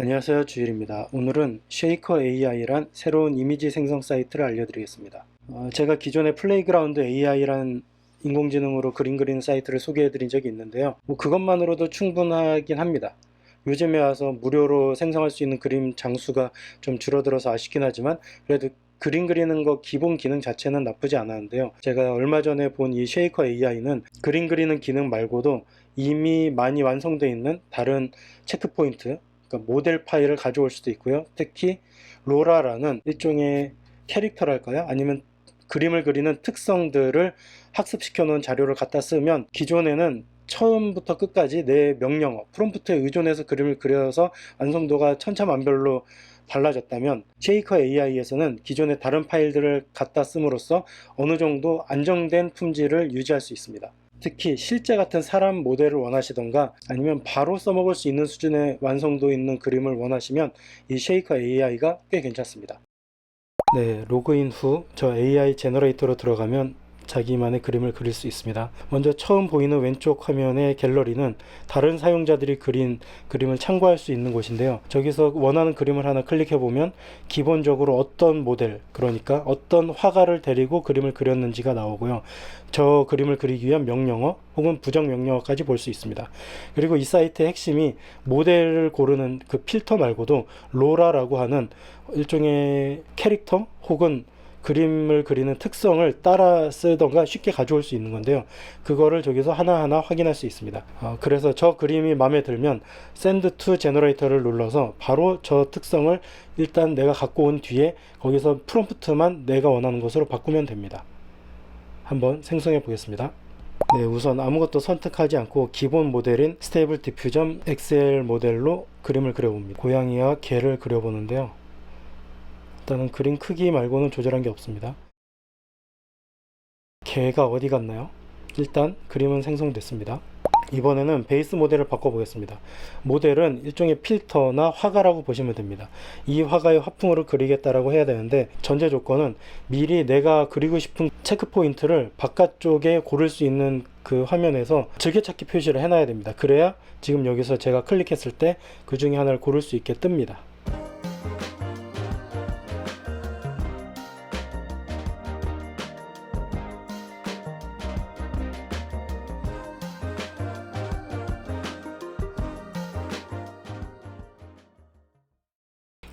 안녕하세요, 주일입니다. 오늘은 쉐이커 AI란 새로운 이미지 생성 사이트를 알려드리겠습니다. 제가 기존에 플레이그라운드 AI란 인공지능으로 그림 그리는 사이트를 소개해드린 적이 있는데요. 그것만으로도 충분하긴 합니다. 요즘에 와서 무료로 생성할 수 있는 그림 장수가 좀 줄어들어서 아쉽긴 하지만 그래도 그림 그리는 거 기본 기능 자체는 나쁘지 않았는데요. 제가 얼마 전에 본 이 쉐이커 AI는 그림 그리는 기능 말고도 이미 많이 완성되어 있는 다른 체크포인트, 그러니까 모델 파일을 가져올 수도 있고요. 특히 로라라는 일종의 캐릭터랄까요? 아니면 그림을 그리는 특성들을 학습시켜 놓은 자료를 갖다 쓰면 기존에는 처음부터 끝까지 내 명령어, 프롬프트에 의존해서 그림을 그려서 완성도가 천차만별로 달라졌다면 쉐이커 AI에서는 기존의 다른 파일들을 갖다 씀으로써 어느 정도 안정된 품질을 유지할 수 있습니다. 특히 실제 같은 사람 모델을 원하시던가 아니면 바로 써먹을 수 있는 수준의 완성도 있는 그림을 원하시면 이 쉐이커 AI가 꽤 괜찮습니다. 네, 로그인 후 저 AI 제너레이터로 들어가면 자기만의 그림을 그릴 수 있습니다. 먼저 처음 보이는 왼쪽 화면의 갤러리는 다른 사용자들이 그린 그림을 참고할 수 있는 곳인데요. 저기서 원하는 그림을 하나 클릭해보면 기본적으로 어떤 모델, 그러니까 어떤 화가를 데리고 그림을 그렸는지가 나오고요. 저 그림을 그리기 위한 명령어 혹은 부정 명령어까지 볼 수 있습니다. 그리고 이 사이트의 핵심이 모델을 고르는 그 필터 말고도 로라라고 하는 일종의 캐릭터 혹은 그림을 그리는 특성을 따라 쓰던가 쉽게 가져올 수 있는 건데요. 그거를 저기서 하나하나 확인할 수 있습니다. 그래서 저 그림이 마음에 들면 Send to Generator를 눌러서 바로 저 특성을 일단 내가 갖고 온 뒤에 거기서 프롬프트만 내가 원하는 것으로 바꾸면 됩니다. 한번 생성해 보겠습니다. 네, 우선 아무것도 선택하지 않고 기본 모델인 스테이블 디퓨전 XL 모델로 그림을 그려봅니다. 고양이와 개를 그려보는데요. 일단은 그림 크기 말고는 조절한 게 없습니다. 개가 어디 갔나요? 일단 그림은 생성됐습니다. 이번에는 베이스 모델을 바꿔보겠습니다. 모델은 일종의 필터나 화가라고 보시면 됩니다. 이 화가의 화풍으로 그리겠다라고 해야 되는데 전제 조건은 미리 내가 그리고 싶은 체크 포인트를 바깥쪽에 고를 수 있는 그 화면에서 즐겨찾기 표시를 해놔야 됩니다. 그래야 지금 여기서 제가 클릭했을 때 그 중에 하나를 고를 수 있게 뜹니다.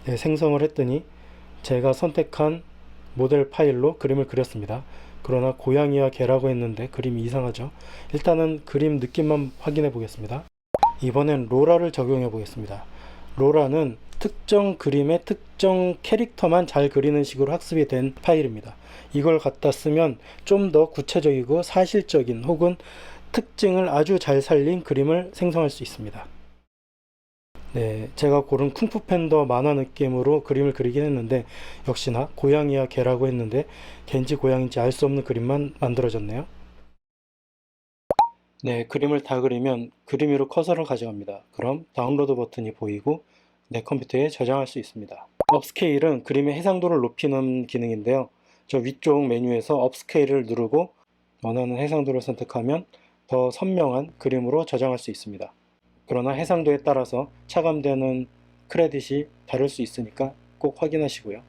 네, 생성을 했더니 제가 선택한 모델 파일로 그림을 그렸습니다. 그러나 고양이와 개라고 했는데 그림이 이상하죠. 일단은 그림 느낌만 확인해 보겠습니다. 이번엔 로라를 적용해 보겠습니다. 로라는 특정 그림의 특정 캐릭터만 잘 그리는 식으로 학습이 된 파일입니다. 이걸 갖다 쓰면 좀 더 구체적이고 사실적인 혹은 특징을 아주 잘 살린 그림을 생성할 수 있습니다. 네, 제가 고른 쿵푸 팬더 만화 느낌으로 그림을 그리긴 했는데 역시나 고양이와 개라고 했는데 개인지 고양인지 알 수 없는 그림만 만들어졌네요. 네, 그림을 다 그리면 그림 위로 커서를 가져갑니다. 그럼 다운로드 버튼이 보이고 내 컴퓨터에 저장할 수 있습니다. 업스케일은 그림의 해상도를 높이는 기능인데요. 저 위쪽 메뉴에서 업스케일을 누르고 원하는 해상도를 선택하면 더 선명한 그림으로 저장할 수 있습니다. 그러나 해상도에 따라서 차감되는 크레딧이 다를 수 있으니까 꼭 확인하시고요.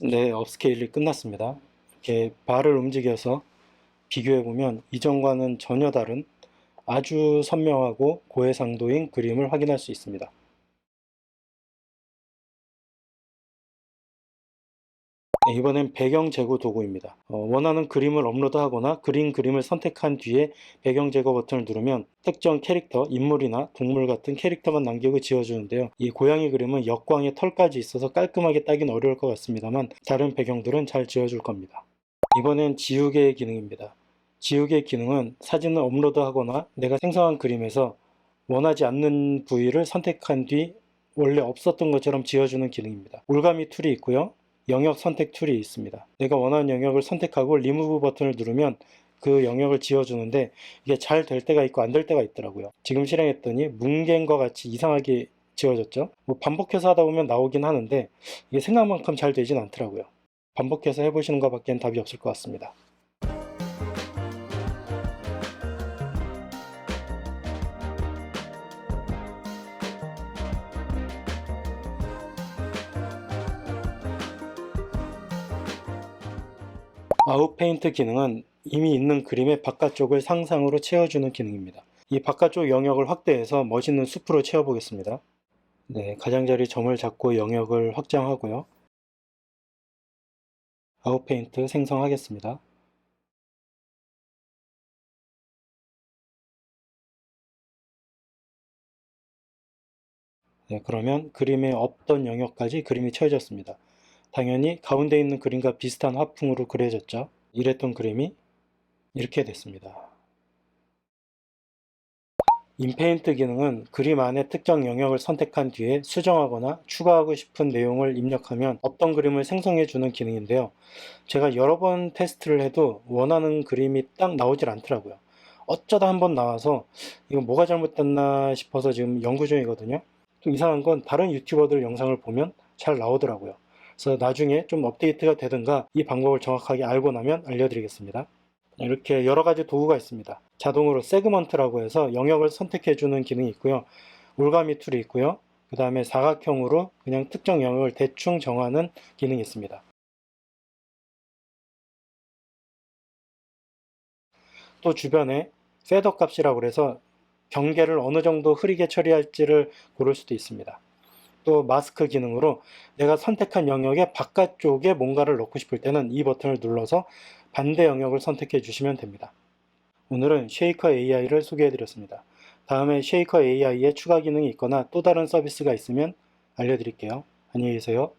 네, 업스케일이 끝났습니다. 이렇게 발을 움직여서 비교해보면 이전과는 전혀 다른 아주 선명하고 고해상도인 그림을 확인할 수 있습니다. 네, 이번엔 배경 제거 도구입니다. 원하는 그림을 업로드하거나 그린 그림을 선택한 뒤에 배경 제거 버튼을 누르면 특정 캐릭터, 인물이나 동물 같은 캐릭터만 남기고 지워주는데요. 이 고양이 그림은 역광에 털까지 있어서 깔끔하게 따긴 어려울 것 같습니다만 다른 배경들은 잘 지워줄 겁니다. 이번엔 지우개 기능입니다. 지우개 기능은 사진을 업로드하거나 내가 생성한 그림에서 원하지 않는 부위를 선택한 뒤 원래 없었던 것처럼 지워주는 기능입니다. 올가미 툴이 있고요. 영역 선택 툴이 있습니다. 내가 원하는 영역을 선택하고 리무브 버튼을 누르면 그 영역을 지워주는데 이게 잘 될 때가 있고 안 될 때가 있더라고요. 지금 실행했더니 뭉갠 것 같이 이상하게 지워졌죠. 반복해서 하다 보면 나오긴 하는데 이게 생각만큼 잘 되진 않더라고요. 반복해서 해보시는 것밖엔 답이 없을 것 같습니다. 아웃페인트 기능은 이미 있는 그림의 바깥쪽을 상상으로 채워주는 기능입니다. 이 바깥쪽 영역을 확대해서 멋있는 숲으로 채워보겠습니다. 네, 가장자리 점을 잡고 영역을 확장하고요. 아웃페인트 생성하겠습니다. 네, 그러면 그림의 없던 영역까지 그림이 채워졌습니다. 당연히 가운데 있는 그림과 비슷한 화풍으로 그려졌죠. 이랬던 그림이 이렇게 됐습니다. 인페인트 기능은 그림 안에 특정 영역을 선택한 뒤에 수정하거나 추가하고 싶은 내용을 입력하면 없던 그림을 생성해 주는 기능인데요. 제가 여러 번 테스트를 해도 원하는 그림이 딱 나오질 않더라고요. 어쩌다 한번 나와서 이거 뭐가 잘못됐나 싶어서 지금 연구 중이거든요. 또 이상한 건 다른 유튜버들 영상을 보면 잘 나오더라고요. 그래서 나중에 좀 업데이트가 되든가 이 방법을 정확하게 알고 나면 알려드리겠습니다. 이렇게 여러 가지 도구가 있습니다. 자동으로 세그먼트라고 해서 영역을 선택해주는 기능이 있고요. 올가미 툴이 있고요. 그 다음에 사각형으로 그냥 특정 영역을 대충 정하는 기능이 있습니다. 또 주변에 페더 값이라고 해서 경계를 어느 정도 흐리게 처리할지를 고를 수도 있습니다. 또 마스크 기능으로 내가 선택한 영역의 바깥쪽에 뭔가를 넣고 싶을 때는 이 버튼을 눌러서 반대 영역을 선택해 주시면 됩니다. 오늘은 쉐이커 AI를 소개해 드렸습니다. 다음에 쉐이커 AI에 추가 기능이 있거나 또 다른 서비스가 있으면 알려드릴게요. 안녕히 계세요.